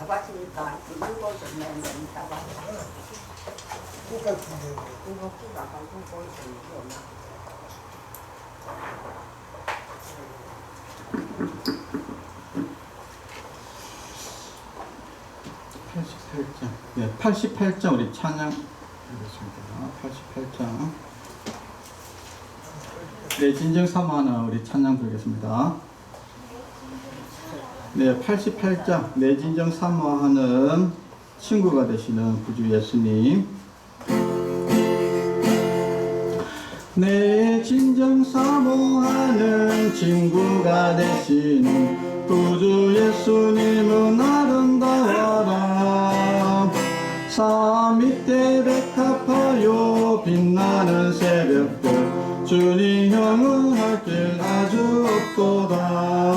잡았으니까 이것을 내면 잡아. 이거 준대. 이거 끼가 가지고 있으면 네, 88장 우리 찬양 읽겠습니다. 88장. 네, 진정 사모하는 우리 찬양 부르겠습니다. 네, 88장 내 진정 사모하는 친구가 되시는 구주 예수님. 내 진정 사모하는 친구가 되시는 구주 예수님은 아름다워라. 산 밑에 백합하여 빛나는 새벽별 주님 형은 길 아주 없도다.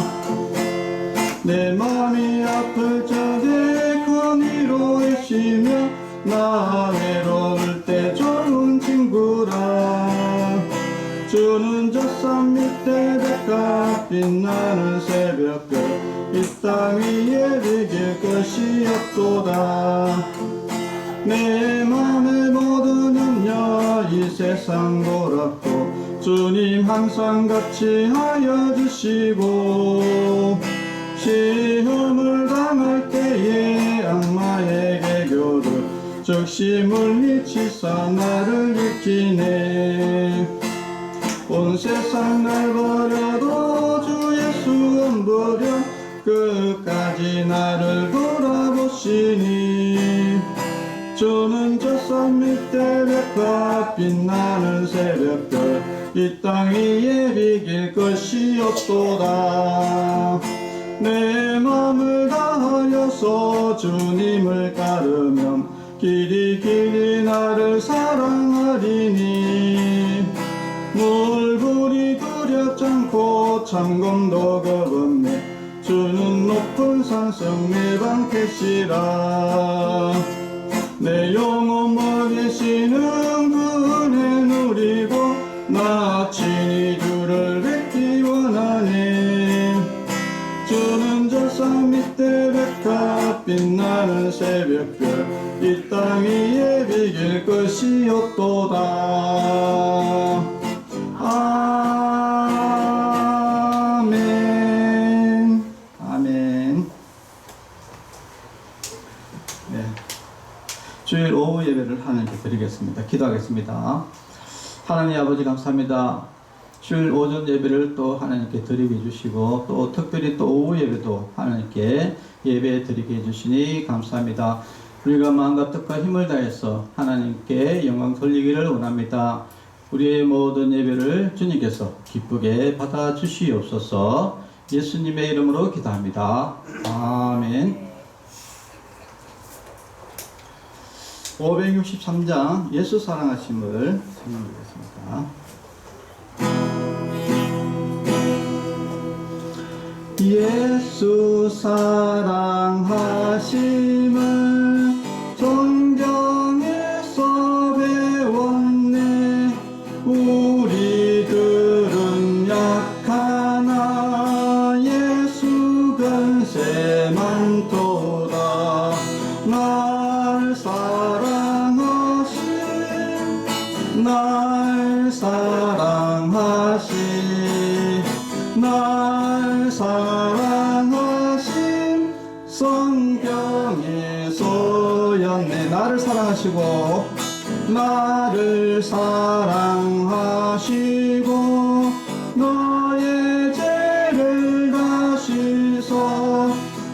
내 맘이 아플 적에 큰 위로이시며 나 외로울 때 좋은 친구라. 주는 저 산 밑에 백합 빛나는 새벽별 이 땅 위에 비길 것이 없도다. 내 맘의 모든 염려 이 세상 돌았고 주님 항상 같이 하여 주시고 시험을 당할 때에 악마에게 교를 즉시 물리치사 나를 지키네. 온 세상 날 버려도 주 예수 안 버려 끝까지 나를 돌아보시니. 주는 저 산 밑에 백합 빛나는 새벽별 이 땅 위에 비길 것이 없도다. 내 맘을 다하여서 주님을 따르면 길이 길이 나를 사랑하리니. 물불이 두렵지 않고 참검도 겁없네. 주는 높은 산성 내 방 계시라. 내 영혼 먹이시는 그 은혜 누리고 나 친히 주를 뵙기 원하네. 주는 저 산 밑에 백합 빛나는 새벽별 이 땅 위에 비길 것이 없도다. 아멘. 아멘. 네. 주일 오후 예배를 하나님께 드리겠습니다. 기도하겠습니다. 하나님 아버지 감사합니다. 주일 오전 예배를 또 하나님께 드리게 해주시고 또 특별히 또 오후 예배도 하나님께 예배 드리게 해주시니 감사합니다. 우리가 마음과 뜻과 힘을 다해서 하나님께 영광 돌리기를 원합니다. 우리의 모든 예배를 주님께서 기쁘게 받아주시옵소서. 예수님의 이름으로 기도합니다. 아멘. 563장 예수 사랑하심을 설명드리겠습니다. 예수 사랑하심을 성경에서 배웠네. 우리들은 약하나 예수 근세 많도다. 날 사랑하심 날 사랑하심 날 사랑하심 성경에서였네. 나를 사랑하시고 나를 사랑하시고 너의 죄를 다시서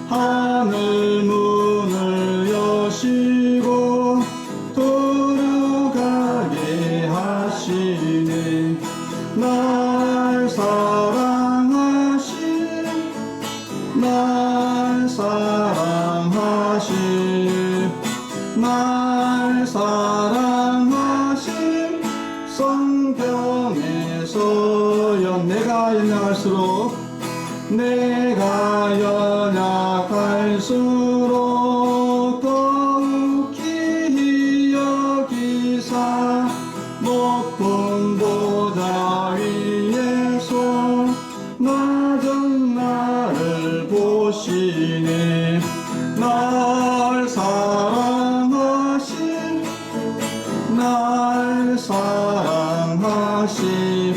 하늘 문을 여시고 들어가게 하시네. 날 사랑하심 날 사랑하심 날 사랑하심 성경에서여 내가 연약할수록 내가 연약할수록 더욱 기히 여기사 높은 보좌 위에서 낮은 나를 보시네. 나 사랑하심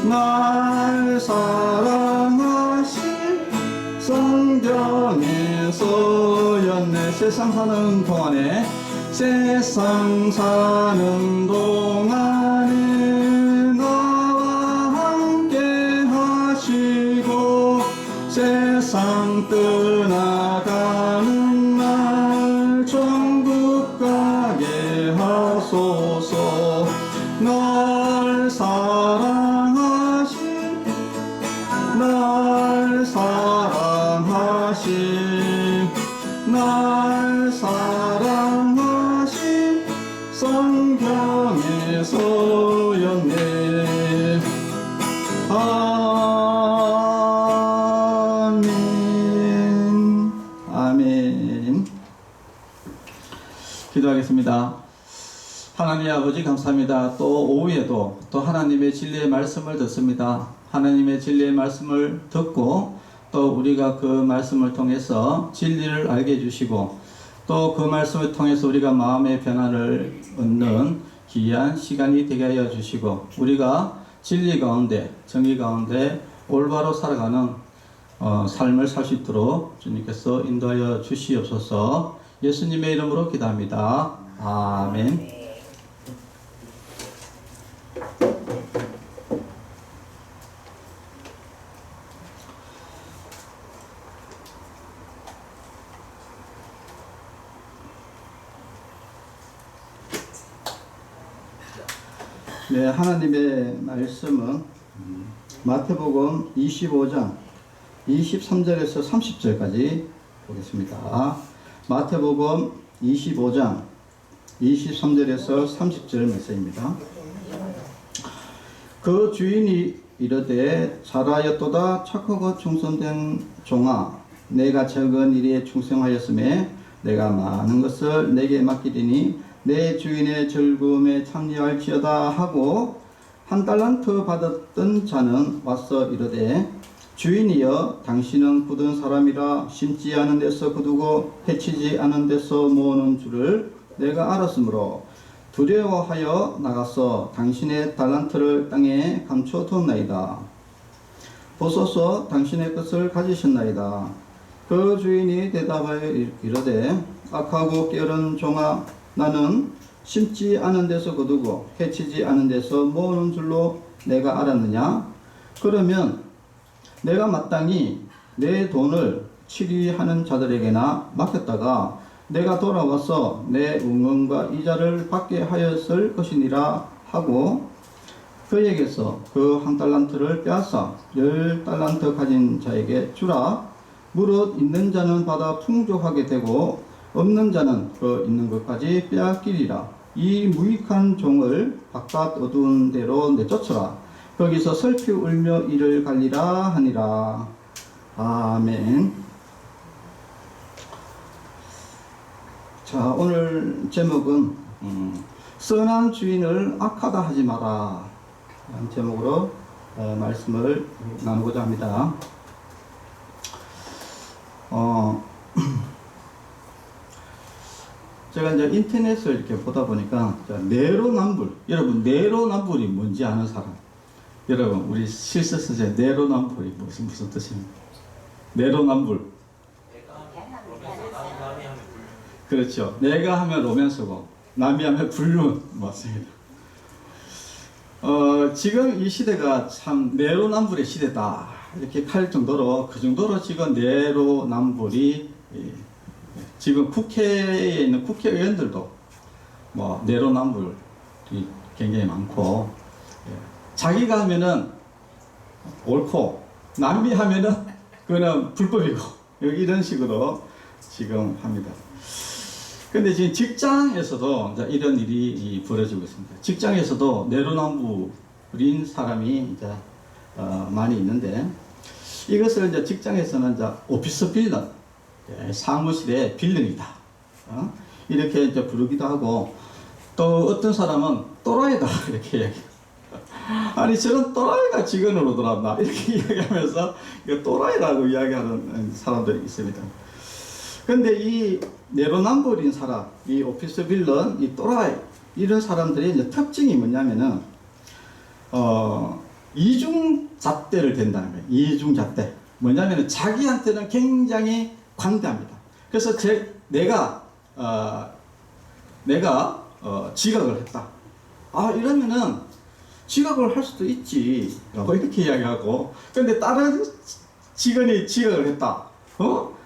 날 사랑하심 성경에서였네. 세상 사는 동안에 세상 사는 동안에 나와 함께 하시고 세상 떠나가는 날 천국 가게 하소서. 날 사랑하신 날 사랑하신 날 사랑하신 성경에서였네. 아멘. 아멘. 기도하겠습니다. 하나님 아버지 감사합니다. 또 오후에도 또 하나님의 진리의 말씀을 듣습니다. 하나님의 진리의 말씀을 듣고 또 우리가 그 말씀을 통해서 진리를 알게 해주시고 또 그 말씀을 통해서 우리가 마음의 변화를 얻는 귀한 시간이 되게 하여 주시고 우리가 진리 가운데 정의 가운데 올바로 살아가는 삶을 살 수 있도록 주님께서 인도하여 주시옵소서. 예수님의 이름으로 기도합니다. 아멘. 네, 하나님의 말씀은 마태복음 25장 23절에서 30절까지 보겠습니다. 마태복음 25장 23절에서 30절 말씀입니다. 그 주인이 이르되 잘하였도다 착하고 충성된 종아, 내가 적은 일에 충성하였음에 내가 많은 것을 내게 맡기리니 내 주인의 즐거움에 참여할지어다 하고 1달란트 받았던 자는 와서 이르되 주인이여 당신은 굳은 사람이라 심지 않은 데서 거두고 해치지 않은 데서 모으는 줄을 내가 알았으므로 두려워하여 나가서 당신의 달란트를 땅에 감춰두었나이다. 보소서 당신의 것을 가지셨나이다. 그 주인이 대답하여 이르되 악하고 게으른 종아, 나는 심지 않은 데서 거두고 해치지 않은 데서 모으는 줄로 내가 알았느냐? 그러면 내가 마땅히 내 돈을 치리하는 자들에게나 맡겼다가 내가 돌아와서 내 은금과 이자를 받게 하였을 것이니라 하고 그에게서 그 1달란트를 빼앗아 10달란트 가진 자에게 주라. 무릇 있는 자는 받아 풍족하게 되고 없는 자는 그 있는 것까지 빼앗기리라. 이 무익한 종을 바깥 어두운 데로 내쫓으라. 거기서 슬피 울며 이를 갈리라 하니라. 아멘. 자, 오늘 제목은 선한 주인을 악하다 하지 마라 라는 제목으로 말씀을 나누고자 합니다. 제가 이제 인터넷을 이렇게 보다 보니까 내로남불, 여러분 내로남불이 뭔지 아는 사람? 여러분 우리 실서 쓰제 내로남불이 무슨 뜻입니까? 내로남불. 그렇죠. 내가 하면 로맨스고 남이 하면 불륜 맞습니다. 지금 이 시대가 참 내로남불의 시대다 이렇게 할 정도로 그 정도로 지금 내로남불이 지금 국회에 있는 국회의원들도 뭐 내로남불이 굉장히 많고 자기가 하면은 옳고 남이 하면은 그거는 불법이고 이런 식으로 지금 합니다. 근데 지금 직장에서도 이제 이런 일이 벌어지고 있습니다. 직장에서도 내로남불인 사람이 이제 많이 있는데 이것을 이제 직장에서는 이제 오피스 빌런, 사무실의 빌런이다 이렇게 이제 부르기도 하고 또 어떤 사람은 또라이다 이렇게 얘기해요. 아니 저런 또라이가 직원으로 들어왔나 이렇게 이야기하면서 또라이라고 이야기하는 사람들이 있습니다. 근데 이 내로남불인 사람, 이 오피스 빌런, 이 또라이 이런 사람들의 이제 특징이 뭐냐면은 이중잣대를 된다는 거예요. 이중잣대. 뭐냐면 자기한테는 굉장히 관대합니다. 그래서 내가 지각을 했다. 이러면은 지각을 할 수도 있지. 라고 이렇게 이야기하고. 근데 다른 직원이 지각을 했다.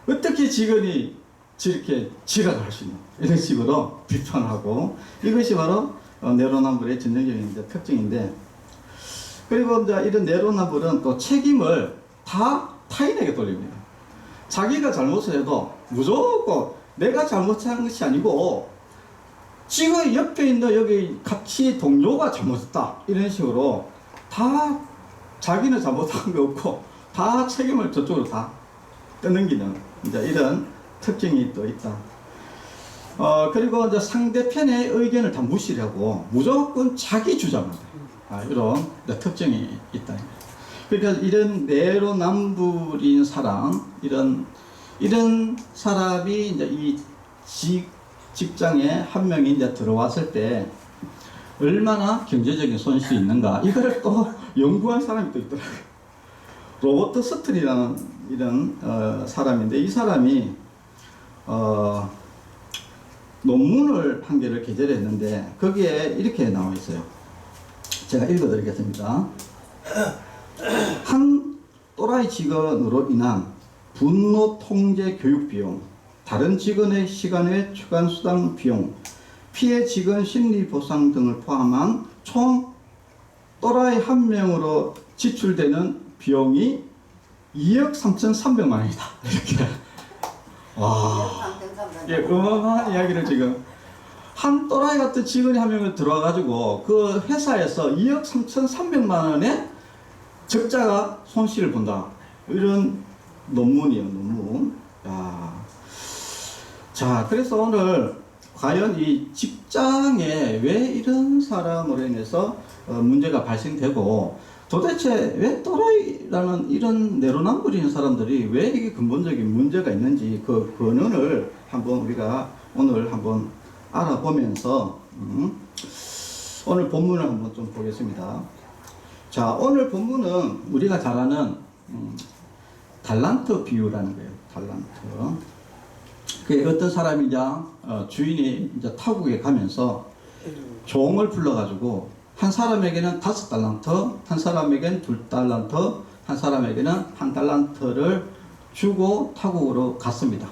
어떻게 직원이 저렇게 지각을 할 수 있나? 이런 식으로 비판하고. 이것이 바로 내로남불의 전형적인 특징인데, 그리고 이제 이런 내로남불은 또 책임을 다 타인에게 돌립니다. 자기가 잘못을 해도 무조건 내가 잘못한 것이 아니고 지금 옆에 있는 여기 같이 동료가 잘못했다 이런 식으로 다 자기는 잘못한 게 없고 다 책임을 저쪽으로 다 떠넘기는 이제 이런 특징이 또 있다. 그리고 이제 상대편의 의견을 다 무시를 하고 무조건 자기 주장을 해. 이런 특징이 있다. 그러니까 이런 내로남불인 사람, 이런 사람이 이제 이 직장에 한 명이 이제 들어왔을 때 얼마나 경제적인 손실이 있는가, 이거를 또 연구한 사람이 또 있더라고요. 로버트 스틀이라는 이런 사람인데, 이 사람이 논문을 한 개를 게재했는데 거기에 이렇게 나와 있어요. 제가 읽어드리겠습니다. 한 또라이 직원으로 인한 분노 통제 교육 비용, 다른 직원의 시간의 추가 수당 비용, 피해 직원 심리 보상 등을 포함한 총 또라이 한 명으로 지출되는 비용이 2억 3,300만 원이다. 이렇게. 와. 예, 어마어마한 이야기를 지금. 한 또라이 같은 직원이 한 명을 들어와가지고 그 회사에서 2억 3,300만 원의 적자가 손실을 본다. 이런 논문이에요, 논문. 야. 자, 그래서 오늘 과연 이 직장에 왜 이런 사람으로 인해서 문제가 발생되고 도대체 왜 또라이라는 이런 내로남불인 사람들이 왜 이게 근본적인 문제가 있는지 그 근원을 한번 우리가 오늘 한번 알아보면서 오늘 본문을 한번 좀 보겠습니다. 자, 오늘 본문은 우리가 잘 아는 달란트 비유라는 거예요. 달란트. 그 어떤 사람이 이제 주인이 이제 타국에 가면서 종을 불러가지고 한 사람에게는 5달란트, 한 사람에게는 2달란트, 한 사람에게는 1달란트를 주고 타국으로 갔습니다.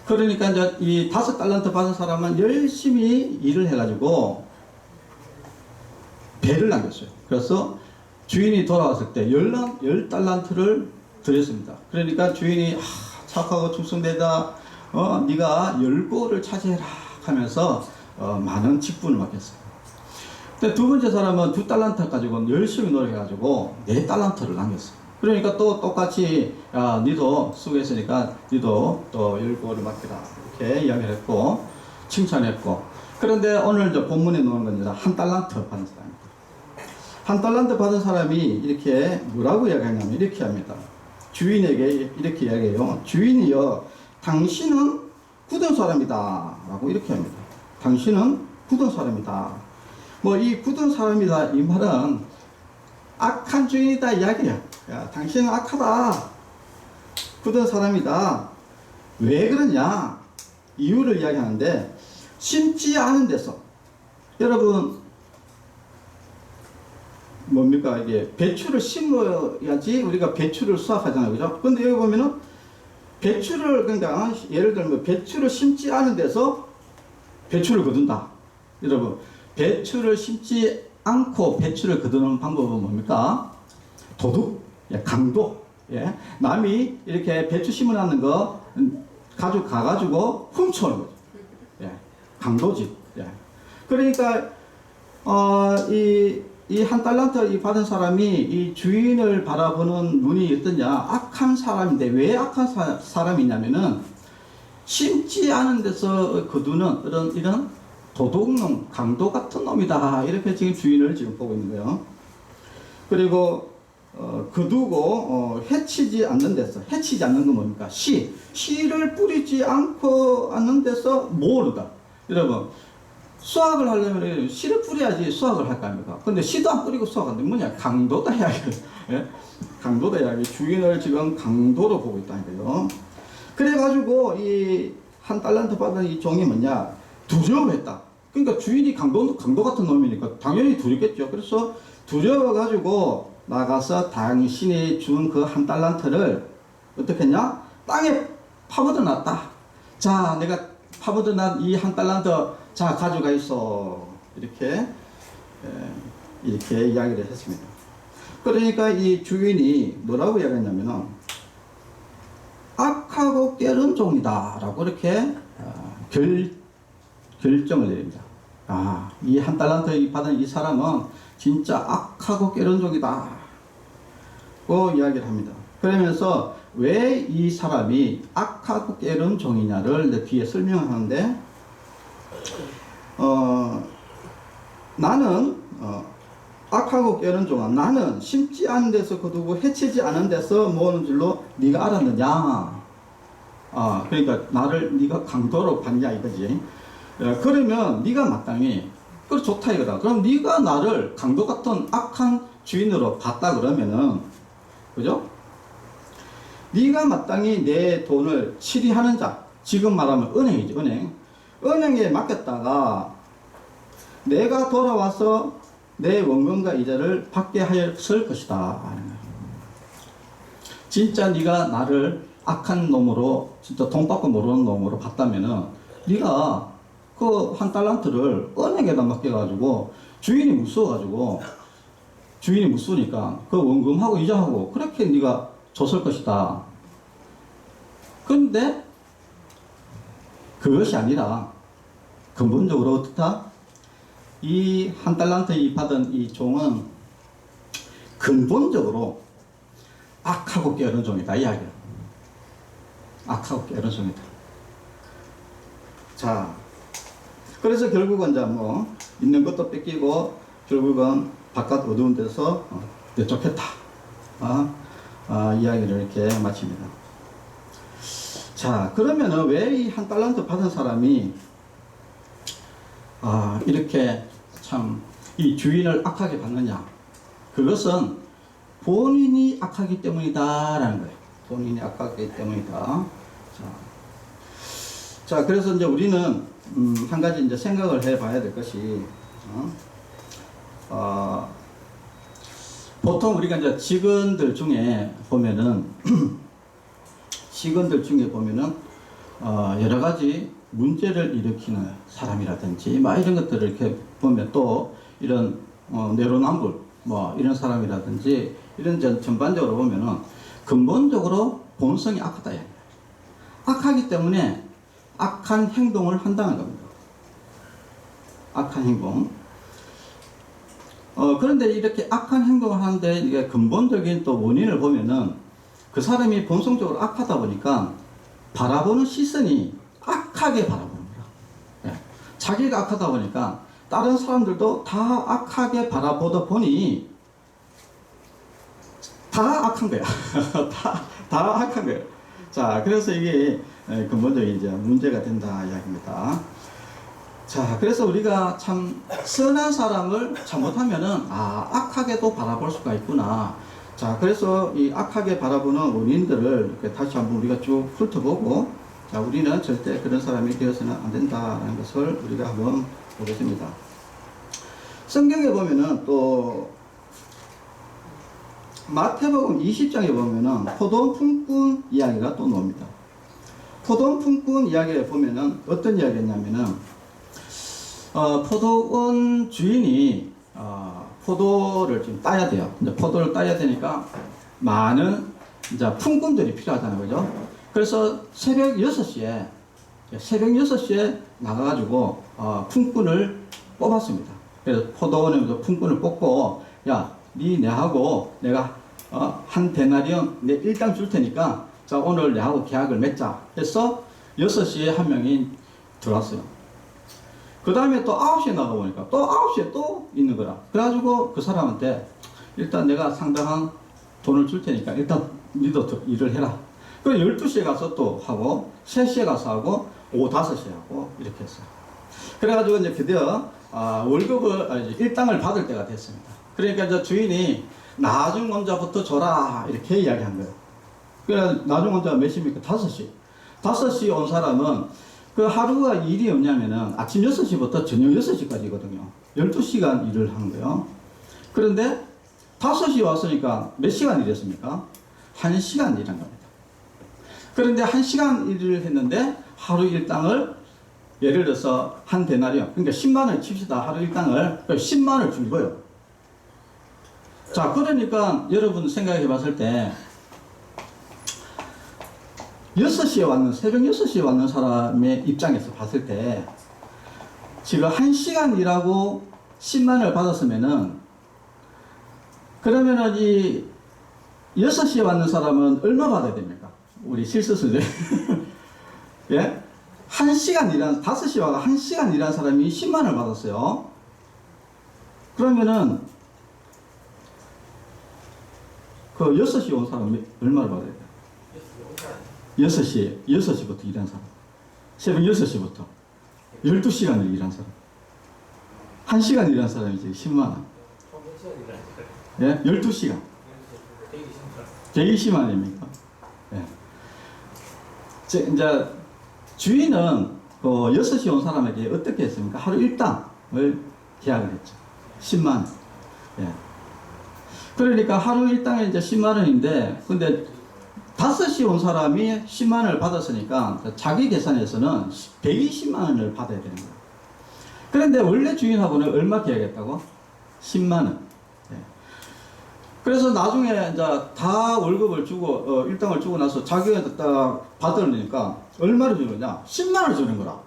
그러니까 이제 이 5달란트 받은 사람은 열심히 일을 해가지고 배를 남겼어요. 그래서 주인이 돌아왔을 때 10달란트를 드렸습니다. 그러니까 주인이 착하고 충성되다, 네가 10고를 차지해라 하면서 많은 직분을 맡겼어요. 근데 두 번째 사람은 2달란트 가지고 열심히 노력해가지고 4달란트를 남겼어요. 그러니까 또 똑같이 야, 니도 수고했으니까 니도 또 10고를 맡기라 이렇게 이야기를 했고 칭찬했고. 그런데 오늘 저 본문에 나오는 건 1달란트 받은 사람입니다. 1달란트 받은 사람이 이렇게 뭐라고 이야기하냐면 이렇게 합니다. 주인에게 이렇게 이야기해요. 주인이여, 당신은 굳은 사람이다 라고 이렇게 합니다. 당신은 굳은 사람이다. 뭐 이 굳은 사람이다 이 말은 악한 주인이다 이야기야. 야, 당신은 악하다, 굳은 사람이다. 왜 그러냐 이유를 이야기하는데, 심지 않은 데서, 여러분 뭡니까, 이게 배추를 심어야지 우리가 배추를 수확하잖아요, 그죠? 근데 여기 보면은 배추를, 그러니까 예를 들면 배추를 심지 않은 데서 배추를 거둔다. 여러분, 배추를 심지 않고 배추를 거두는 방법은 뭡니까? 도둑, 강도. 예, 남이 이렇게 배추 심어놨는 거 가가지고 훔쳐오는 거죠. 예, 강도지. 예. 그러니까 이 1달란트 받은 사람이 이 주인을 바라보는 눈이 어떠냐? 악한 사람인데, 왜 악한 사람이냐면은 심지 않은 데서 거두는 이런 도둑놈, 강도 같은 놈이다. 이렇게 지금 주인을 지금 보고 있는 거예요. 그리고 거두고 해치지 않는 데서, 해치지 않는 건 뭡니까? 씨를 뿌리지 않는 데서 모르다. 여러분, 수학을 하려면 씨를 뿌려야지 수학을 할 거 아닙니까? 근데 씨도 안 뿌리고 수학하는데 뭐냐? 강도다 이야기. 예? 강도다 이야기. 주인을 지금 강도로 보고 있다니까요. 그래가지고 이 한 달란트 받은 이 종이 뭐냐? 두려워했다. 그러니까 주인이 강도 같은 놈이니까 당연히 두렵겠죠. 그래서 두려워가지고 나가서 당신이 준 그 한 달란트를 어떻게 했냐? 땅에 파묻어 놨다. 자, 내가 파묻어 난 이 한 달란트 자, 가져가 있어. 이렇게 이야기를 했습니다. 그러니까 이 주인이 뭐라고 이야기했냐면은 악하고 깨른 종이다 라고 이렇게 결정을 내립니다. 아, 이 한 달란트 받은 이 사람은 진짜 악하고 깨른 종이다 고 이야기를 합니다. 그러면서 왜 이 사람이 악하고 깨른 종이냐를 뒤에 설명하는데 나는 악하고 깨른 종아, 나는 심지 않은 데서 거두고 해치지 않은 데서 모으는 줄로 네가 알았느냐. 그러니까 나를 네가 강도로 봤냐 이거지. 그러면 네가 마땅히 그래 좋다 이거다. 그럼 네가 나를 강도 같은 악한 주인으로 봤다 그러면은, 그죠? 네가 마땅히 내 돈을 치리하는 자, 지금 말하면 은행이지, 은행에 맡겼다가 내가 돌아와서 내 원금과 이자를 받게 하였을 것이다. 진짜 네가 나를 악한 놈으로, 진짜 돈 받고 모르는 놈으로 봤다면은 네가 그 한 달란트를 은행에다 맡겨가지고 주인이 무서우니까 그 원금하고 이자하고 그렇게 네가 줬을 것이다. 근데 그것이 아니라 근본적으로 어떻다? 이 한 달란트 받은 이 종은 근본적으로 악하고 깨어른 종이다 이야기야. 악하고 깨어른 종이다. 자, 그래서 결국은 있는 것도 뺏기고 결국은 바깥 어두운 데서 내쫓겠다. 이야기를 이렇게 마칩니다. 자, 그러면은 왜 이 한 달란트 받은 사람이 이렇게 참 이 주인을 악하게 받느냐? 그것은 본인이 악하기 때문이다라는 거예요. 본인이 악하기 때문이다. 자, 그래서 이제 우리는 한 가지 이제 생각을 해봐야 될 것이 보통 우리가 이제 직원들 중에 보면은 여러 가지 문제를 일으키는 사람이라든지 이런 것들을 이렇게 보면 또 이런 내로남불 이런 사람이라든지 이런 전반적으로 보면은 근본적으로 본성이 악하다. 악하기 때문에 악한 행동을 한다는 겁니다. 악한 행동. 그런데 이렇게 악한 행동을 하는데 이게 근본적인 또 원인을 보면은 그 사람이 본성적으로 악하다 보니까 바라보는 시선이 악하게 바라보는 거야. 자기가 악하다 보니까 다른 사람들도 다 악하게 바라보다 보니 다 악한 거야. 다 악한 거야. 자, 그래서 이게 근본적인 이제 문제가 된다 이야기입니다. 자, 그래서 우리가 참 선한 사람을 잘못하면은 악하게도 바라볼 수가 있구나. 자, 그래서 이 악하게 바라보는 원인들을 이렇게 다시 한번 우리가 쭉 훑어보고, 자, 우리는 절대 그런 사람이 되어서는 안 된다라는 것을 우리가 한번 보겠습니다. 성경에 보면은 또 마태복음 20장에 보면은 포도 품꾼 이야기가 또 나옵니다. 포도 품꾼 이야기에 보면은 어떤 이야기였냐면은 포도원 주인이 포도를 지금 따야 돼요. 이제 포도를 따야 되니까 많은 이제 품꾼들이 필요하잖아요. 그죠? 그래서 새벽 6시에 나가가지고 품꾼을 뽑았습니다. 그래서 포도원에서 품꾼을 뽑고, 야, 내하고 내가 한 데나리온 내 일당 줄 테니까 자, 오늘 내하고 계약을 맺자 해서 6시에 한 명이 들어왔어요. 그 다음에 또 9시에 나가보니까 또 9시에 또 있는 거라. 그래가지고 그 사람한테 일단 내가 상당한 돈을 줄 테니까 일단 니도 일을 해라. 그래 12시에 가서 또 하고 3시에 가서 하고 오후 5시에 하고 이렇게 했어요. 그래가지고 이제 드디어 월급을 일당을 받을 때가 됐습니다. 그러니까 이제 주인이 나중 혼자부터 줘라 이렇게 이야기한 거예요. 그래 나중 혼자가 몇 시입니까? 5시. 5시 온 사람은 그 하루가 일이 없냐면은 아침 6시부터 저녁 6시까지거든요. 12시간 일을 한 거예요. 그런데 5시 왔으니까 몇 시간 일했습니까? 1시간 일한 겁니다. 그런데 1시간 일을 했는데 하루 일당을 예를 들어서 한 데나리온, 그러니까 10만원 칩시다. 하루 일당을 10만원을 준 거예요. 자, 그러니까 여러분 생각해 봤을 때 6시에 왔는, 새벽 6시에 왔는 사람의 입장에서 봤을 때 지금 1시간 일하고 10만원을 받았으면은 그러면은 이 6시에 왔는 사람은 얼마 받아야 됩니까? 우리 실수수들. 예? 1시간 일한, 5시에 와가 1시간 일한 사람이 10만원을 받았어요. 그러면은 그 6시에 온 사람이 얼마를 받아야 돼요? 6시부터 일한 사람. 새벽 6시부터 12시간을 일한 사람. 1시간 일한 사람이 이제 10만원. 예? 12시간. 120만원입니까? 예. 이제 주인은 그 6시에 온 사람에게 어떻게 했습니까? 하루 일당을 계약을 했죠. 10만원. 예. 그러니까 하루 일당에 이제 10만원인데, 근데 5시에 온 사람이 10만원을 받았으니까 자기 계산에서는 120만원을 받아야 되는 거예요. 그런데 원래 주인하고는 얼마 계약했다고? 10만원. 예. 그래서 나중에 이제 다 월급을 주고, 일당을 주고 나서 자기가 딱 받으려니까 얼마를 주느냐? 10만원을 주는 거라.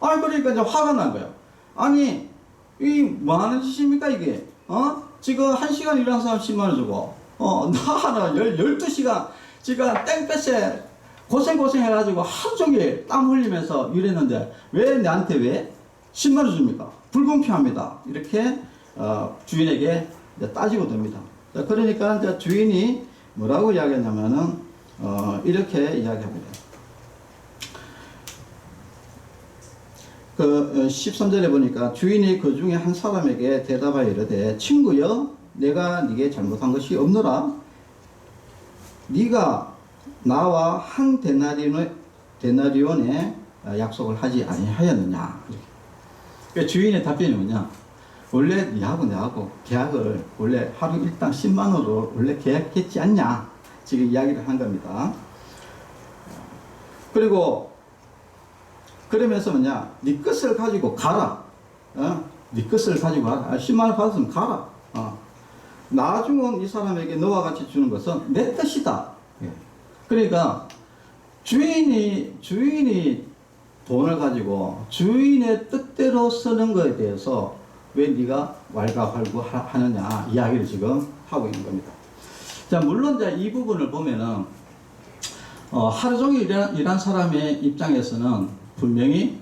아니, 그러니까 이제 화가 난 거예요. 아니, 이 뭐 하는 짓입니까, 이게? 지금 1시간 일한 사람 10만원 주고, 나 12시간, 지금 땡볕에 고생 해가지고 하루 종일 땀 흘리면서 일했는데, 왜 나한테 왜 10만원 줍니까? 불공평합니다. 이렇게, 주인에게 따지고 듭니다. 그러니까 이제 주인이 뭐라고 이야기했냐면은, 이렇게 이야기합니다. 그 13절에 보니까 주인이 그 중에 한 사람에게 대답하여 이르되 친구여 내가 네게 잘못한 것이 없노라. 네가 나와 한 데나리온의 약속을 하지 아니하였느냐. 그러니까 주인의 답변이 뭐냐? 원래 네하고 내하고 계약을 원래 하루 일당 10만원으로 원래 계약했지 않냐. 지금 이야기를 한 겁니다. 그리고 그러면서 뭐냐? 네 것을 가지고 가라. 네 것을 가지고 가라. 10만원 받았으면 가라. 나중 온 이 사람에게 너와 같이 주는 것은 내 뜻이다. 예. 그러니까 주인이 돈을 가지고 주인의 뜻대로 쓰는 것에 대해서 왜 네가 왈가왈부 하느냐 이야기를 지금 하고 있는 겁니다. 자, 물론 이제 이 부분을 보면은 하루 종일 일한 사람의 입장에서는 분명히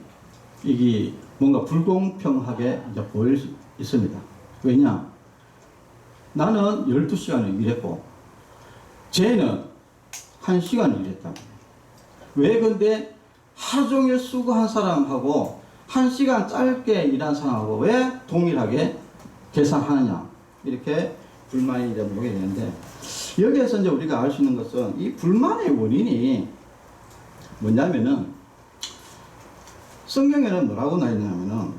이게 뭔가 불공평하게 이제 보일 수 있습니다. 왜냐? 나는 12시간을 일했고 쟤는 1시간을 일했다. 왜 근데 하루 종일 수고한 사람하고 1시간 짧게 일한 사람하고 왜 동일하게 계산하느냐 이렇게 불만이 이제 오게 되는데, 여기에서 이제 우리가 알 수 있는 것은 이 불만의 원인이 뭐냐면은 성경에는 뭐라고 나와 있냐면은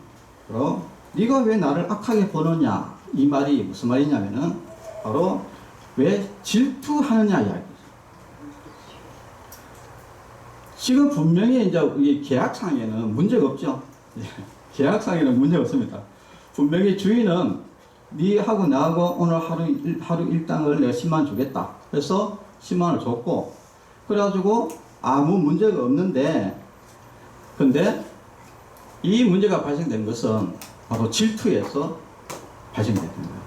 바로 네가 왜 나를 악하게 보느냐 이 말이 무슨 말이냐면은 바로 왜 질투하느냐 이야기죠. 지금 분명히 이제 이 계약상에는 문제가 없죠. 계약상에는 문제가 없습니다. 분명히 주인은 네하고 나하고 오늘 하루 일당을 내가 10만 주겠다. 그래서 10만 원을 줬고, 그래가지고 아무 문제가 없는데, 근데 이 문제가 발생된 것은 바로 질투에서 발생됐던 거예요.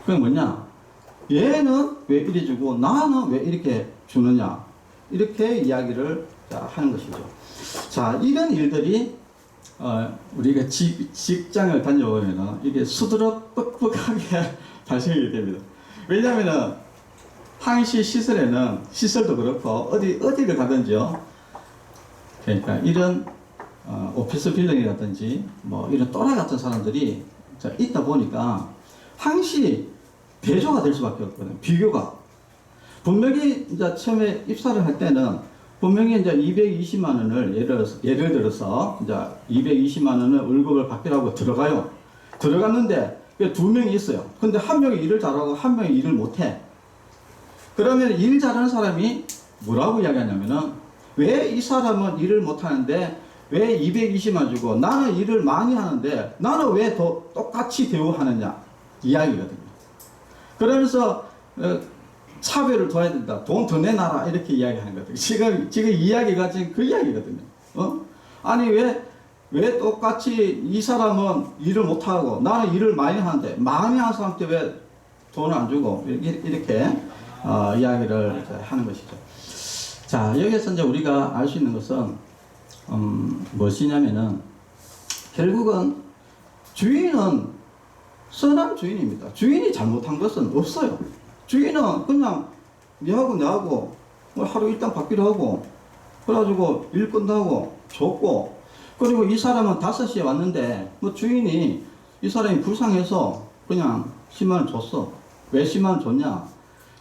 그게 뭐냐? 얘는 왜 이리 주고 나는 왜 이렇게 주느냐? 이렇게 이야기를 하는 것이죠. 자, 이런 일들이 우리가 직장을 다녀보면 이게 수두룩 뻑뻑하게 발생이 됩니다. 왜냐하면 항시 시설에는 시설도 그렇고 어디를 가든지요. 그러니까 이런 오피스 빌딩이라든지 뭐 이런 또라이 같은 사람들이 있다 보니까 항시 대조가 될 수밖에 없거든요. 비교가. 분명히 이제 처음에 입사를 할 때는 분명히 이제 220만 원을 예를 들어서 이제 220만 원을 월급을 받기라고 들어가요. 들어갔는데 두 명이 있어요. 근데 한 명이 일을 잘하고 한 명이 일을 못해. 그러면 일 잘하는 사람이 뭐라고 이야기하냐면은 왜 이 사람은 일을 못하는데 왜 220만 주고 나는 일을 많이 하는데 나는 왜 더 똑같이 대우하느냐 이야기거든요. 그러면서 차별을 둬야 된다. 돈 더 내놔라 이렇게 이야기하는 거거든요. 지금 이야기가 지금 그 이야기거든요. 아니 왜 똑같이 이 사람은 일을 못하고 나는 일을 많이 하는데 많이 하는 사람한테 왜 돈을 안 주고 이렇게 이야기를 하는 것이죠. 자, 여기서 이제 우리가 알 수 있는 것은 무엇이냐면은 결국은 주인은 선한 주인입니다. 주인이 잘못한 것은 없어요. 주인은 그냥 내하고 뭐 하루 일당 받기로 하고 그래가지고 일 끝나고 줬고 그리고 이 사람은 5시에 왔는데 뭐 주인이 이 사람이 불쌍해서 그냥 10만 원 줬어. 왜 10만 원 줬냐?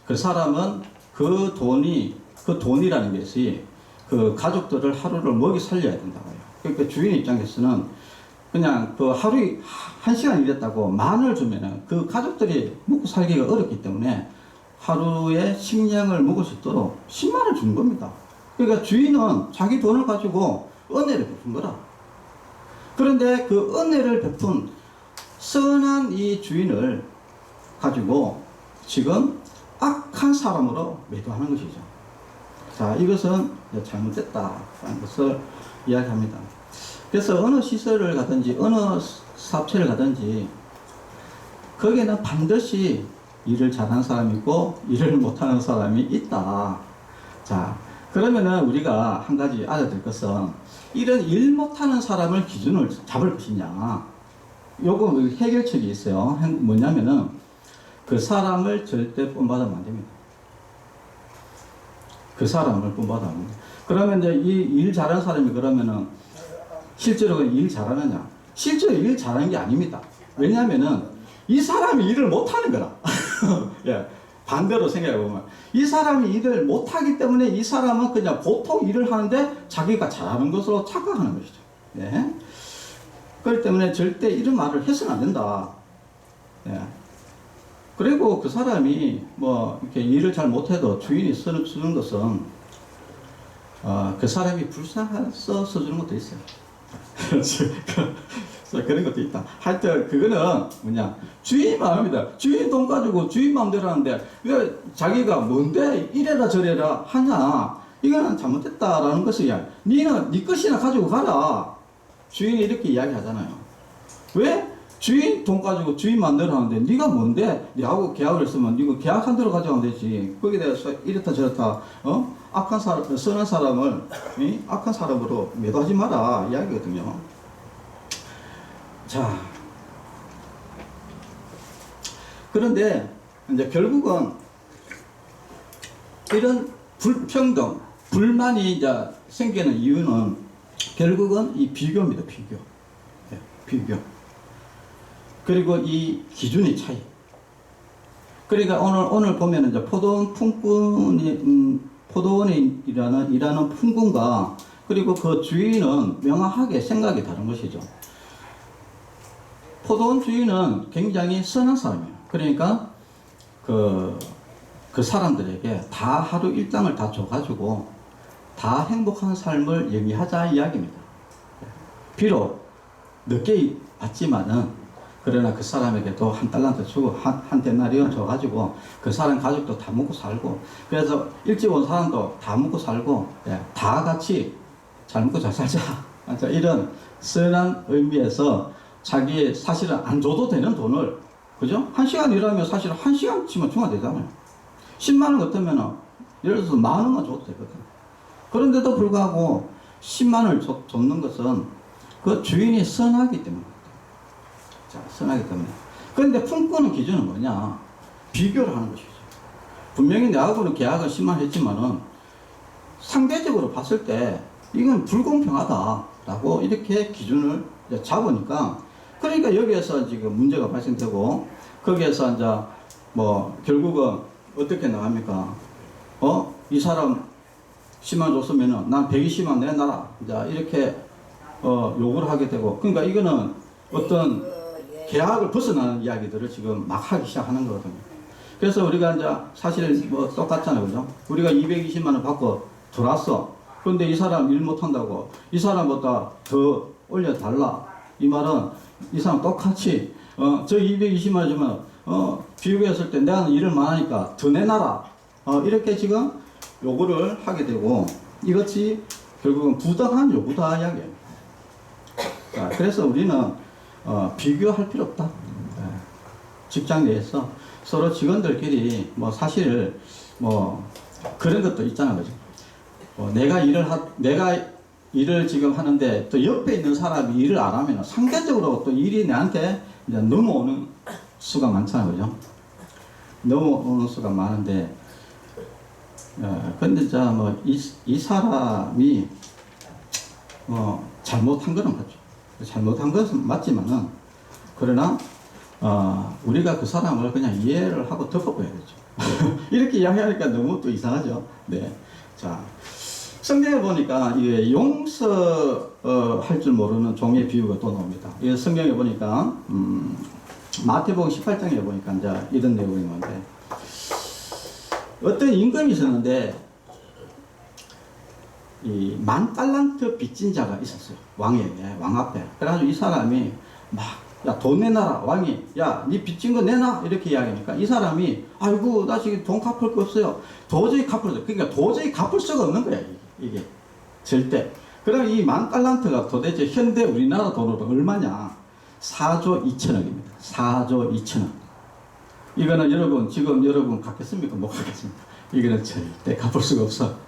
그 사람은 그 돈이라는 것이 그 가족들을 하루를 먹이 살려야 된다고요. 그러니까 주인 입장에서는 그냥 그 하루에 1시간 일했다고 10,000원을 주면은 그 가족들이 먹고 살기가 어렵기 때문에 하루에 식량을 먹을 수 있도록 10만 원을 준 겁니다. 그러니까 주인은 자기 돈을 가지고 은혜를 베푼 거라. 그런데 그 은혜를 베푼 선한 이 주인을 가지고 지금 악한 사람으로 매도하는 것이죠. 자, 이것은 잘못됐다는 것을 이야기합니다. 그래서 어느 시설을 가든지 어느 사업체를 가든지 거기에는 반드시 일을 잘하는 사람이 있고 일을 못하는 사람이 있다. 자, 그러면은 우리가 한 가지 알아야 될 것은 이런 일 못하는 사람을 기준을 잡을 것이냐. 요거 해결책이 있어요. 뭐냐면은 그 사람을 절대 본받으면 안 됩니다. 그 사람을 본받으면 안 됩니다. 그러면 이제 이 일 잘하는 사람이 그러면은 실제로 일 잘하느냐? 실제로 일 잘하는 게 아닙니다. 왜냐하면은 이 사람이 일을 못하는 거라. 예, 반대로 생각해보면 이 사람이 일을 못하기 때문에 이 사람은 그냥 보통 일을 하는데 자기가 잘하는 것으로 착각하는 것이죠. 예. 그렇기 때문에 절대 이런 말을 해서는 안 된다. 예. 그리고 그 사람이 뭐 이렇게 일을 잘 못해도 주인이 써주는 것은 그 사람이 불쌍해서 써주는 것도 있어요. 그런 것도 있다. 하여튼 그거는 뭐냐 주인 마음이다. 주인 돈 가지고 주인 마음대로 하는데 왜 자기가 뭔데 이래라 저래라 하냐. 이거는 잘못됐다라는 것이야. 니는 네 것이나 가지고 가라. 주인이 이렇게 이야기하잖아요. 왜? 주인 돈 가지고 주인 마음대로 하는데 네가 뭔데? 네하고 계약을 했으면 네가 계약한 대로 가져가면 되지. 거기에 대해서 이렇다 저렇다 악한 사람, 선한 사람을 악한 사람으로 매도하지 마라 이야기거든요. 자, 그런데 이제 결국은 이런 불평등, 불만이 이제 생기는 이유는 결국은 이 비교입니다. 비교. 네, 비교. 그리고 이 기준의 차이. 그러니까 오늘 보면 이제 포도원이라는 품꾼과 그리고 그 주인은 명확하게 생각이 다른 것이죠. 포도원 주인은 굉장히 선한 사람이에요. 그러니까 그 사람들에게 다 하루 일당을 다 줘가지고 다 행복한 삶을 영위하자 이야기입니다. 비록 늦게 받지만은 그러나 그 사람에게도 한 달란트 주고 한 데나리온 줘가지고 그 사람 가족도 다 먹고 살고 그래서 일찍 온 사람도 다 먹고 살고 다 같이 잘 먹고 잘 살자. 이런 선한 의미에서 자기 사실은 안 줘도 되는 돈을 그죠? 1시간 일하면 사실 1시간치만 주면 되잖아요. 10만 원 같으면 예를 들어서 10,000원만 줘도 되거든. 그런데도 불구하고 10만 원을 줬는 것은 그 주인이 선하기 때문에. 자, 선하기 때문에. 그런데 품꾼의 기준은 뭐냐? 비교를 하는 것이죠. 분명히 내하고는 계약은 10만 원 했지만은 상대적으로 봤을 때 이건 불공평하다. 라고 이렇게 기준을 이제 잡으니까, 그러니까 여기에서 지금 문제가 발생되고, 거기에서 이제 뭐 결국은 어떻게 나갑니까? 이 사람 10만 줬으면은 난 120만 내놔라. 이제 이렇게 요구를 하게 되고, 그러니까 이거는 어떤 계약을 벗어나는 이야기들을 지금 막 하기 시작하는 거거든요. 그래서 우리가 이제 사실 뭐 똑같잖아요, 그죠? 우리가 220만 원 받고 들어왔어. 그런데 이 사람 일 못한다고 이 사람보다 더 올려달라. 이 말은 이 사람 똑같이 저 220만 원 주면 비교했을 때 내가 일을 많으니까 더 내놔라. 이렇게 지금 요구를 하게 되고, 이것이 결국은 부당한 요구다 이야기예요. 자, 그래서 우리는 비교할 필요 없다. 직장 내에서 서로 직원들끼리 뭐 사실 뭐 그런 것도 있잖아요, 그죠? 내가 일을 지금 하는데 또 옆에 있는 사람이 일을 안 하면 상대적으로 또 일이 나한테 이제 넘어오는 수가 많잖아요, 그죠? 넘어오는 수가 많은데, 근데 자 뭐 이 사람이 잘못한 거는 맞죠. 잘못한 것은 맞지만은, 그러나 우리가 그 사람을 그냥 이해를 하고 덮어봐야 되죠. 이렇게 이야기하니까 너무 또 이상하죠. 네. 자, 성경에 보니까 이게 용서할 줄 모르는 종의 비유가 또 나옵니다. 이 성경에 보니까 마태복음 18장에 보니까 이제 이런 내용이 있는데, 어떤 임금이 있었는데 이 10,000달란트 빚진 자가 있었어요. 왕 앞에. 그래가지고 이 사람이 막, 야, 돈 내놔라. 왕이, 야, 니 빚진 거 내놔. 이렇게 이야기하니까 이 사람이, 아이고, 나 지금 돈 갚을 거 없어요. 도저히 갚을 수, 그러니까 도저히 갚을 수가 없는 거야, 이게. 절대. 그럼 이 10,000달란트가 도대체 현대 우리나라 돈으로 얼마냐? 4조 2천억입니다. 4조 2천억. 이거는 여러분, 지금 여러분 갚겠습니까? 못 갚겠습니다. 이거는 절대 갚을 수가 없어.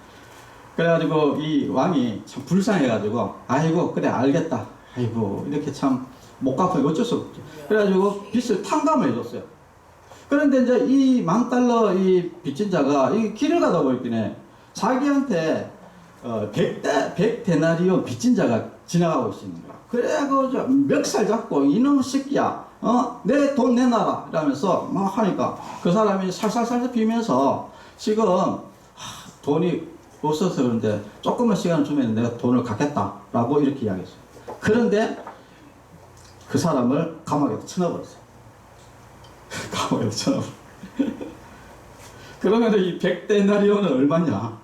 그래가지고 이 왕이 참 불쌍해가지고, 아이고, 그래, 알겠다. 아이고, 이렇게 참 못 갚으니까 어쩔 수 없죠. 그래가지고 빚을 탕감을 해줬어요. 그런데 이제 이 10,000달러 이 빚진 자가 이 길을 가다 보니까 자기한테 100데나리온 빚진 자가 지나가고 있는 거야. 그래가지고 멱살 잡고, 이놈 새끼야, 내 돈 내놔라. 이러면서 막 하니까 그 사람이 살살살살 비면서 지금 돈이 없어서 그런데 조금만 시간을 주면 내가 돈을 갚겠다라고 이렇게 이야기했어요. 그런데 그 사람을 감옥에 쳐넣어버렸어요. 감옥에 쳐넣어버렸어요. 그러면 이 100데나리온은 얼마냐?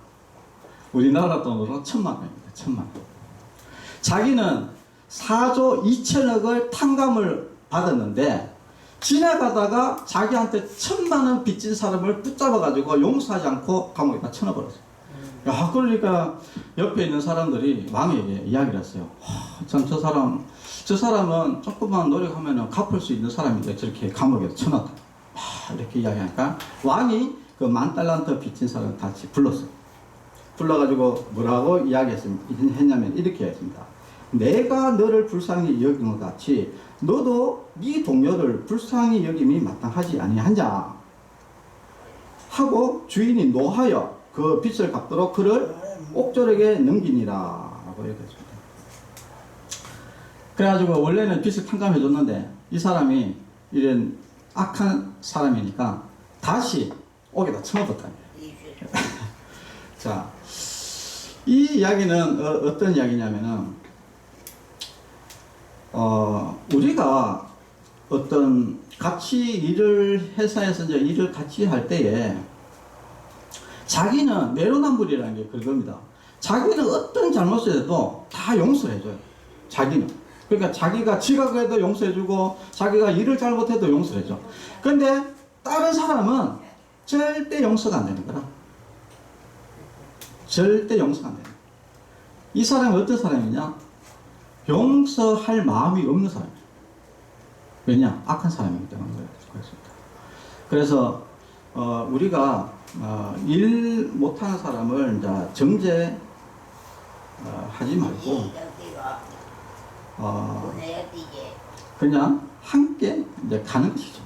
우리나라 돈으로 1,000만 원입니다. 1,000만 원. 자기는 4조 2천억을 탕감을 받았는데, 지나가다가 자기한테 1,000만 원 빚진 사람을 붙잡아가지고 용서하지 않고 감옥에다 쳐넣어버렸어요. 야, 그러니까 옆에 있는 사람들이 왕에게 이야기를 했어요. 참 저 사람은 조금만 노력하면 갚을 수 있는 사람인데 저렇게 감옥에 쳐넣었다. 이렇게 이야기하니까 왕이 그 10,000달란트 빚진 사람을 다시 불렀어요. 불러가지고 뭐라고 이야기했냐면 이렇게 했습니다. 내가 너를 불쌍히 여긴 것 같이 너도 네 동료를 불쌍히 여김이 마땅하지 아니하냐 하고 주인이 노하여 그 빚을 갚도록 그를 옥졸에게 넘기니라 라고 얘기했습니다. 그래가지고 원래는 빚을 탕감해 줬는데 이 사람이 이런 악한 사람이니까 다시 옥에다 쳐넣었다. 자, 이 이야기는 어떤 이야기냐면은 우리가 어떤 같이 회사에서 이제 일을 같이 할 때에 자기는 내로남불이라는 게 그겁니다. 자기는 어떤 잘못을 해도 다 용서해줘요. 자기는. 그러니까 자기가 지각해도 용서해주고 자기가 일을 잘못해도 용서해줘. 근데 다른 사람은 절대 용서가 안 되는 거라. 절대 용서가 안 되는 거야. 이 사람은 어떤 사람이냐? 용서할 마음이 없는 사람이에요. 왜냐? 악한 사람이기 때문에 그렇습니다. 그래서 우리가 일 못하는 사람을 이제 정죄 하지 말고 그냥 함께 이제 가는 것이죠.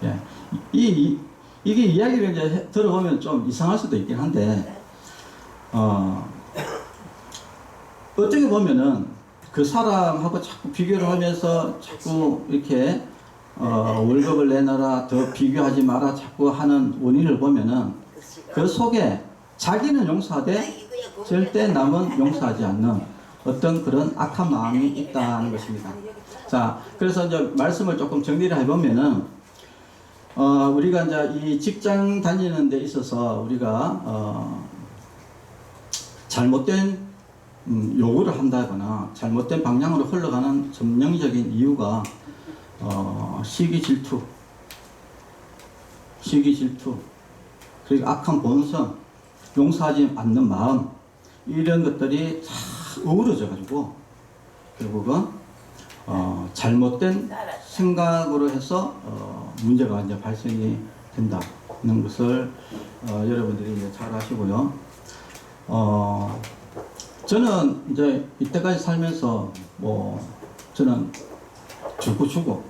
예. 이게 이야기를 이제 들어보면 좀 이상할 수도 있긴 한데 어떻게 보면은 그 사람하고 자꾸 비교를 하면서 자꾸 이렇게 월급을 내놔라, 더 비교하지 마라 자꾸 하는 원인을 보면은 그 속에 자기는 용서하되 절대 남은 용서하지 않는 어떤 그런 악한 마음이 있다는 것입니다. 자, 그래서 이제 말씀을 조금 정리를 해보면은 우리가 이제 이 직장 다니는 데 있어서 우리가 잘못된 요구를 한다거나 잘못된 방향으로 흘러가는 전형적인 이유가 시기 질투, 그리고 악한 본성, 용서하지 않는 마음, 이런 것들이 다 어우러져 가지고 결국은 잘못된 생각으로 해서 문제가 이제 발생이 된다는 것을 여러분들이 이제 잘 아시고요. 저는 이제 이때까지 살면서 저는 주고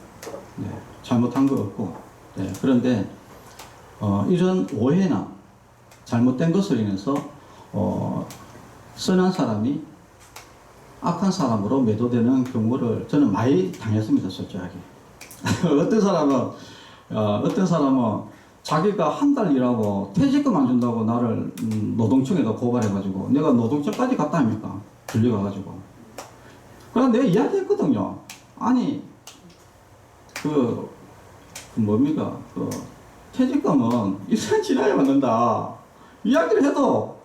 네, 잘못한 거 없고, 네, 그런데 이런 오해나 잘못된 것을 인해서 선한 사람이 악한 사람으로 매도되는 경우를 저는 많이 당했습니다, 솔직하게. 어떤 사람은 자기가 한 달 일하고 퇴직금 안 준다고 나를 노동청에다 고발해가지고 내가 노동청까지 갔다 합니까? 들려가가지고. 그래서 내가 이야기했거든요. 아니, 뭡니까? 퇴직금은 1년 지나야 받는다. 이야기를 해도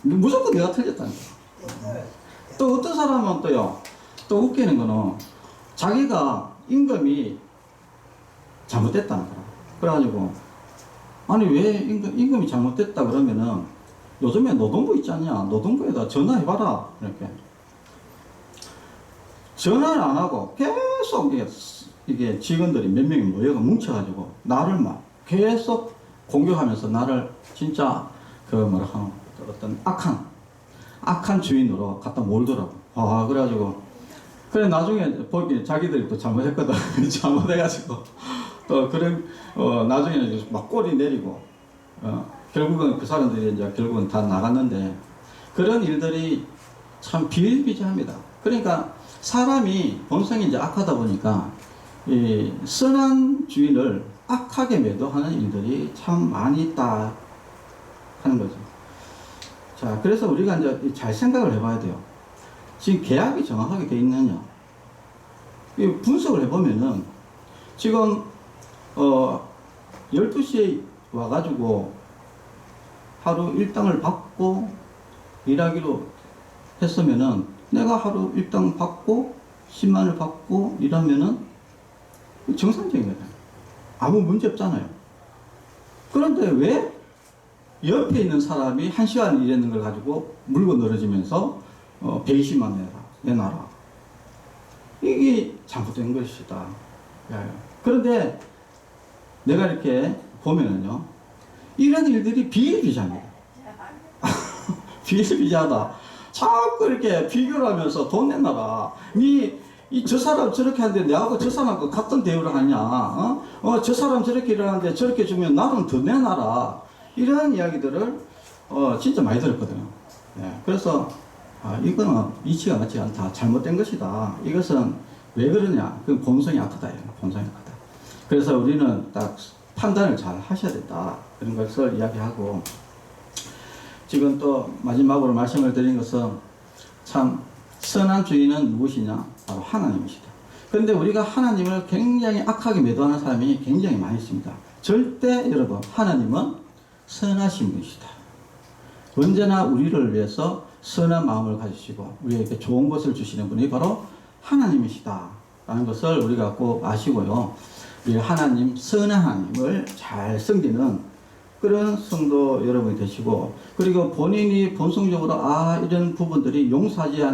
무조건 내가 틀렸다니까. 또 어떤 사람은 또 웃기는 거는 자기가 임금이 잘못됐다는 거야. 그래가지고, 아니, 왜 임금이 잘못됐다 그러면은 요즘에 노동부 있지 않냐? 노동부에다 전화해봐라. 이렇게. 전화를 안 하고 계속 이게 직원들이 몇 명이 모여가 뭉쳐가지고 나를 막 계속 공격하면서 나를 진짜 어떤 악한 주인으로 갖다 몰더라고. 그래가지고 그래 나중에 보기 자기들이 또 잘못했거든. 잘못해가지고 또 그런 나중에는 막 꼬리 내리고 결국은 그 사람들이 이제 결국은 다 나갔는데 그런 일들이 참 비일비재합니다. 그러니까 사람이 본성이 이제 악하다 보니까 이 선한 주인을 악하게 매도하는 일들이 참 많이 있다 하는 거죠. 자, 그래서 우리가 이제 잘 생각을 해봐야 돼요. 지금 계약이 정확하게 돼 있느냐? 이 분석을 해보면은 지금 12시에 와가지고 하루 일당을 받고 일하기로 했으면은 내가 하루 일당 받고 10만을 받고 일하면은 정상적인 거잖아요. 아무 문제 없잖아요. 그런데 왜 옆에 있는 사람이 1시간 일했는 걸 가지고 물고 늘어지면서 120만 내놔라. 이게 잘못된 것이다. 그런데 내가 이렇게 보면은요, 이런 일들이 비일비재합니다. 비일비재하다. 자꾸 이렇게 비교를 하면서 돈 내놔라. 저 사람 저렇게 하는데 내하고 저 사람하고 같은 대우를 하냐? 저 사람 저렇게 일하는데 저렇게 주면 나는 더 내놔라. 이런 이야기들을 진짜 많이 들었거든요. 예, 그래서 이거는 이치가 맞지 않다. 잘못된 것이다. 이것은 왜 그러냐? 그 본성이 아프다. 본성이 아프다. 그래서 우리는 딱 판단을 잘 하셔야 된다. 그런 것을 이야기하고 지금 또 마지막으로 말씀을 드린 것은 참 선한 주인은 누구시냐? 바로 하나님이시다. 그런데 우리가 하나님을 굉장히 악하게 매도하는 사람이 굉장히 많이 있습니다. 절대 여러분 하나님은 선하신 분이시다. 언제나 우리를 위해서 선한 마음을 가지시고 우리에게 좋은 것을 주시는 분이 바로 하나님이시다 라는 것을 우리가 꼭 아시고요. 이 하나님, 선한 하나님을 잘 섬기는 그런 성도 여러분이 되시고, 그리고 본인이 본성적으로 이런 부분들이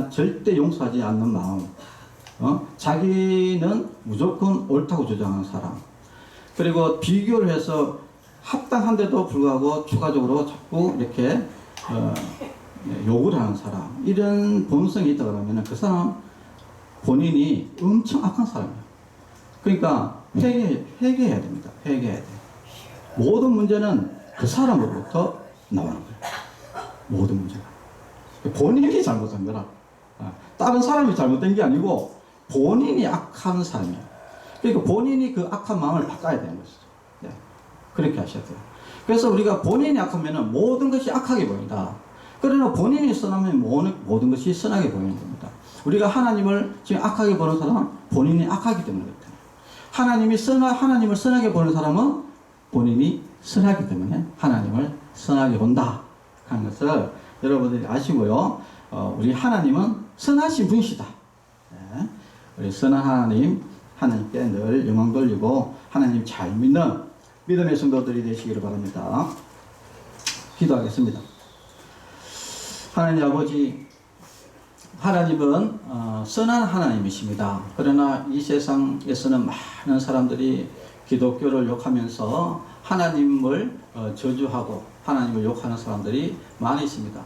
절대 용서하지 않는 마음, 자기는 무조건 옳다고 주장하는 사람, 그리고 비교를 해서 합당한데도 불구하고 추가적으로 자꾸 이렇게 욕을 하는 사람, 이런 본성이 있다 그러면 그 사람 본인이 엄청 악한 사람이에요. 그러니까 회개해야 됩니다. 회개해야 돼요. 모든 문제는 그 사람으로부터 나오는 거예요. 모든 문제가 본인이 잘못한 거라. 다른 사람이 잘못된 게 아니고 본인이 악한 사람이에요. 그러니까 본인이 그 악한 마음을 바꿔야 되는 것이죠. 네. 그렇게 하셔야 돼요. 그래서 우리가 본인이 악하면 모든 것이 악하게 보인다. 그러나 본인이 선하면 모든 것이 선하게 보이는 겁니다. 우리가 하나님을 지금 악하게 보는 사람은 본인이 악하기 때문에 그렇다. 하나님을 선하게 보는 사람은 본인이 선하기 때문에 하나님을 선하게 본다 하는 것을 여러분들이 아시고요. 우리 하나님은 선하신 분이시다. 네. 우리 선한 하나님께 늘 영광 돌리고 하나님 잘 믿는 믿음의 성도들이 되시기를 바랍니다. 기도하겠습니다. 하나님 아버지, 하나님은 선한 하나님이십니다. 그러나 이 세상에서는 많은 사람들이 기독교를 욕하면서 하나님을 저주하고 하나님을 욕하는 사람들이 많이 있습니다.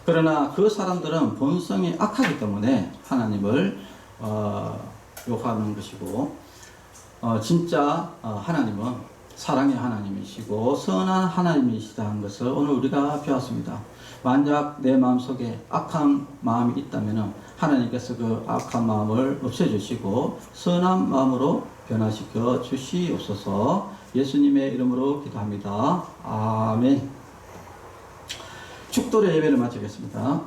그러나 그 사람들은 본성이 악하기 때문에 하나님을 욕하는 것이고, 진짜 하나님은 사랑의 하나님이시고 선한 하나님이시다는 것을 오늘 우리가 배웠습니다. 만약 내 마음속에 악한 마음이 있다면 하나님께서 그 악한 마음을 없애주시고 선한 마음으로 변화시켜 주시옵소서. 예수님의 이름으로 기도합니다. 아멘. 축도의 예배를 마치겠습니다.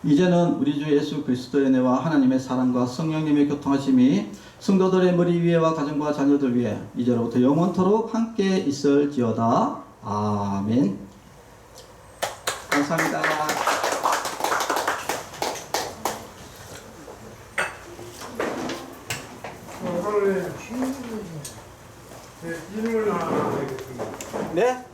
이제는 우리 주 예수 그리스도의 은혜와 하나님의 사랑과 성령님의 교통하심이 성도들의 머리 위에와 가정과 자녀들 위에 이제로부터 영원토록 함께 있을지어다. 아멘. 감사합니다. 오늘 이름을 하나 되겠습니다. 네?